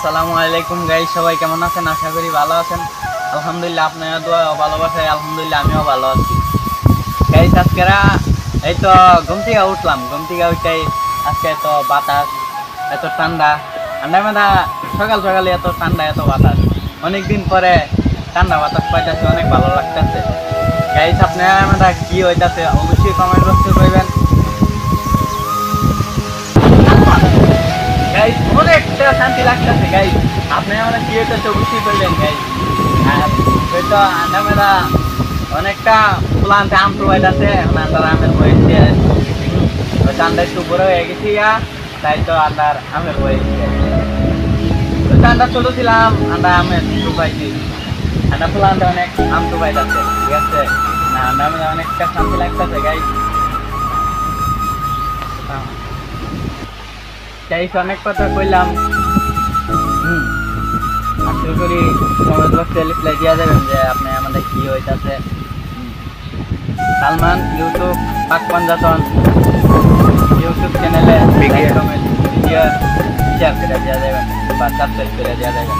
আসসালামু আলাইকুম গাইস, সবাই কেমন আছেন? আশা করি ভালো আছেন। আলহামদুলিল্লাহ, আপনারা দোয়া ও ভালোবাসায় আলহামদুলিল্লাহ আমিও ভালো আছি। গাইস আজকেরা এই তো ঘুম থেকে উঠলাম, ঘুম থেকে উঠাই আজকে এত বাতাস, এত ঠান্ডা ঠান্ডা মেধা, সকাল সকালে এত ঠান্ডা এত বাতাস, অনেকদিন পরে ঠান্ডা বাতাস পাইতেছে, অনেক ভালো লাগতেছে। গাইস আপনারা মেধা কি হইতাছে অবশ্যই কমেন্ট বক্সে কইবেন। গাইস অনেকটা শান্তি লাগতেছে গাইস, আপনি আমরা কি হইতেছে অবশ্যই করবেন গাইস। আর হয়তো আমরা অনেকটা প্লান্টে আম তো হইতাছে, এখন আন্দার আমের বয়স দিয়ে হয়তো আন্ডা একটু বড় হয়ে গেছি তাই তো আন্ডার আমের বয়স হয়তো আন্ডা ছোট ছিলাম, আন্ডা আমের টু পাইছি, আন্ডা প্লান্টে অনেক আম তো পাইতাছে, ঠিক আছে না? আন্ডা আমাদের অনেকটা শান্তি লাগতেছে গাইস। গাইস অনেক কথা কইলাম, আশা করি কমেন্ট বক্সে রিপ্লাই দিয়া যাবেন যে আপনি আমাদের কি হইতাছে। সালমান ইউটিউব পাক পাঞ্জাতন ইউটিউব চ্যানেলে লাইক কমেন্ট ভিডিও শেয়ার করে দেওয়া যাবেন বা সাবস্ক্রাইব করে দেওয়া যাবেন।